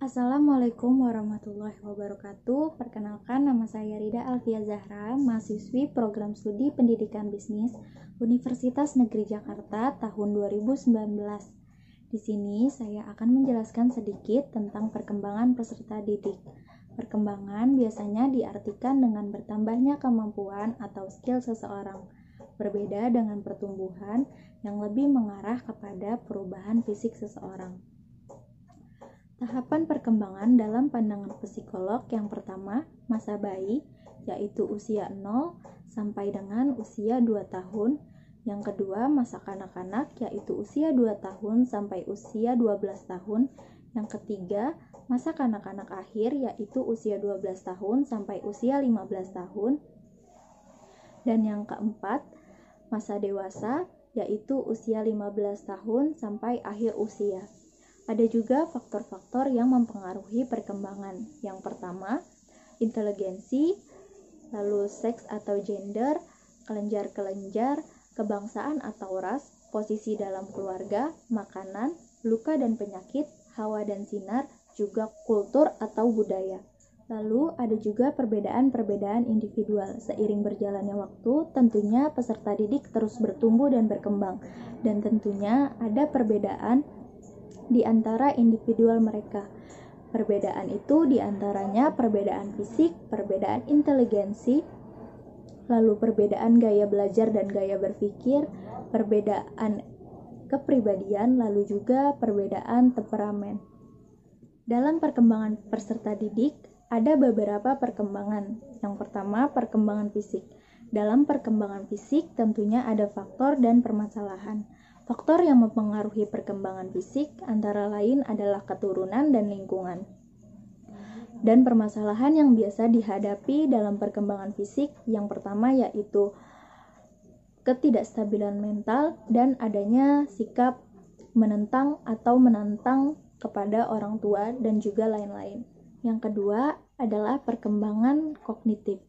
Assalamualaikum warahmatullahi wabarakatuh. Perkenalkan, nama saya Rida Alfia Zahra, mahasiswi Program Studi Pendidikan Bisnis Universitas Negeri Jakarta tahun 2019. Di sini saya akan menjelaskan sedikit tentang perkembangan peserta didik. Perkembangan biasanya diartikan dengan bertambahnya kemampuan atau skill seseorang, berbeda dengan pertumbuhan yang lebih mengarah kepada perubahan fisik seseorang. Tahapan perkembangan dalam pandangan psikolog yang pertama, masa bayi, yaitu usia 0 sampai dengan usia 2 tahun. Yang kedua, masa kanak-kanak, yaitu usia 2 tahun sampai usia 12 tahun. Yang ketiga, masa kanak-kanak akhir, yaitu usia 12 tahun sampai usia 15 tahun. Dan yang keempat, masa dewasa, yaitu usia 15 tahun sampai akhir usia. Ada juga faktor-faktor yang mempengaruhi perkembangan. Yang pertama, inteligensi, lalu seks atau gender, kelenjar-kelenjar, kebangsaan atau ras, posisi dalam keluarga, makanan, luka dan penyakit, hawa dan sinar, juga kultur atau budaya. Lalu ada juga perbedaan-perbedaan individual. Seiring berjalannya waktu, tentunya peserta didik terus bertumbuh dan berkembang. Dan tentunya ada perbedaan di antara individual mereka. Perbedaan itu diantaranya perbedaan fisik, perbedaan inteligensi, lalu perbedaan gaya belajar dan gaya berpikir, perbedaan kepribadian, lalu juga perbedaan temperamen. Dalam perkembangan peserta didik, ada beberapa perkembangan. Yang pertama, perkembangan fisik. Dalam perkembangan fisik tentunya ada faktor dan permasalahan. Faktor yang mempengaruhi perkembangan fisik antara lain adalah keturunan dan lingkungan. Dan permasalahan yang biasa dihadapi dalam perkembangan fisik yang pertama yaitu ketidakstabilan mental dan adanya sikap menentang atau menantang kepada orang tua dan juga lain-lain. Yang kedua adalah perkembangan kognitif.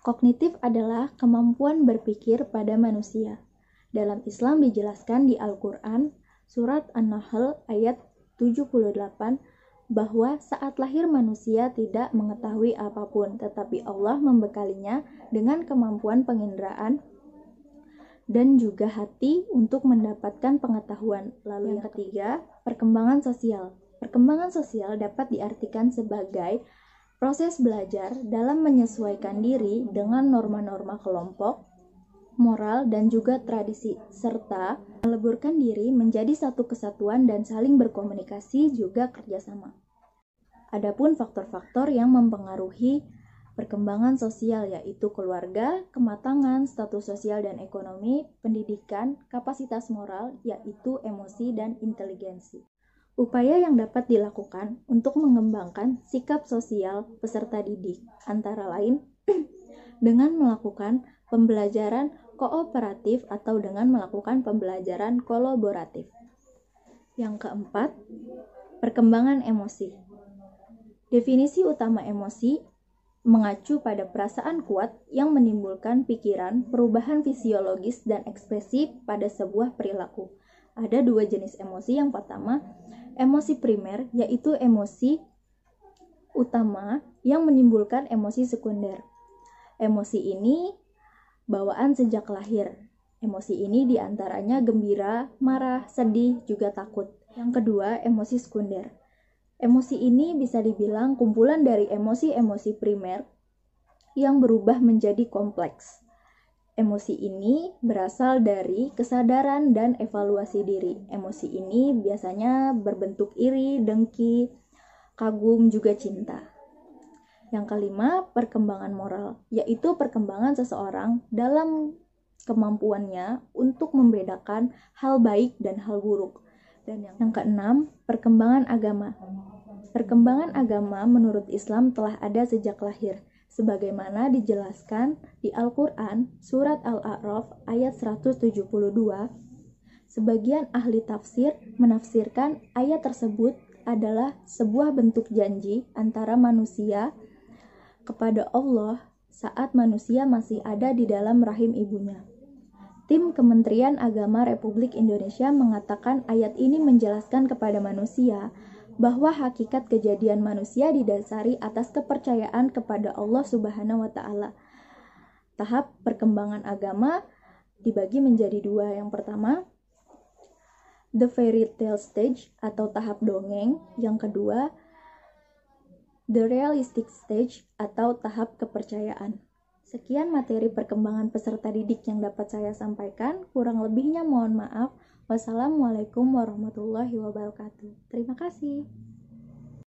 Kognitif adalah kemampuan berpikir pada manusia. Dalam Islam dijelaskan di Al-Quran, surat An-Nahl ayat 78, bahwa saat lahir manusia tidak mengetahui apapun, tetapi Allah membekalinya dengan kemampuan penginderaan dan juga hati untuk mendapatkan pengetahuan. Lalu yang ketiga, perkembangan sosial. Perkembangan sosial dapat diartikan sebagai proses belajar dalam menyesuaikan diri dengan norma-norma kelompok, moral, dan juga tradisi, serta meleburkan diri menjadi satu kesatuan dan saling berkomunikasi juga kerjasama. Adapun faktor-faktor yang mempengaruhi perkembangan sosial yaitu keluarga, kematangan, status sosial dan ekonomi, pendidikan, kapasitas moral, yaitu emosi dan inteligensi. Upaya yang dapat dilakukan untuk mengembangkan sikap sosial peserta didik antara lain dengan melakukan pembelajaran kooperatif atau dengan melakukan pembelajaran kolaboratif. Yang keempat, perkembangan emosi. Definisi utama emosi mengacu pada perasaan kuat yang menimbulkan pikiran, perubahan fisiologis dan ekspresi pada sebuah perilaku. Ada dua jenis emosi. Yang pertama, emosi primer, yaitu emosi utama yang menimbulkan emosi sekunder. Emosi ini bawaan sejak lahir. Emosi ini diantaranya gembira, marah, sedih, juga takut. Yang kedua, emosi sekunder. Emosi ini bisa dibilang kumpulan dari emosi-emosi primer yang berubah menjadi kompleks. Emosi ini berasal dari kesadaran dan evaluasi diri. Emosi ini biasanya berbentuk iri, dengki, kagum, juga cinta. Yang kelima, perkembangan moral, yaitu perkembangan seseorang dalam kemampuannya untuk membedakan hal baik dan hal buruk. Dan yang keenam, perkembangan agama. Perkembangan agama menurut Islam telah ada sejak lahir, sebagaimana dijelaskan di Al-Quran, surat Al-A'raf ayat 172. Sebagian ahli tafsir menafsirkan ayat tersebut adalah sebuah bentuk janji antara manusia kepada Allah saat manusia masih ada di dalam rahim ibunya. Tim Kementerian Agama Republik Indonesia mengatakan ayat ini menjelaskan kepada manusia bahwa hakikat kejadian manusia didasari atas kepercayaan kepada Allah Subhanahu wa Ta'ala. Tahap perkembangan agama dibagi menjadi dua. Yang pertama, the fairy tale stage atau tahap dongeng. Yang kedua, the realistic stage atau tahap kepercayaan. Sekian materi perkembangan peserta didik yang dapat saya sampaikan. Kurang lebihnya mohon maaf. Wassalamualaikum warahmatullahi wabarakatuh. Terima kasih.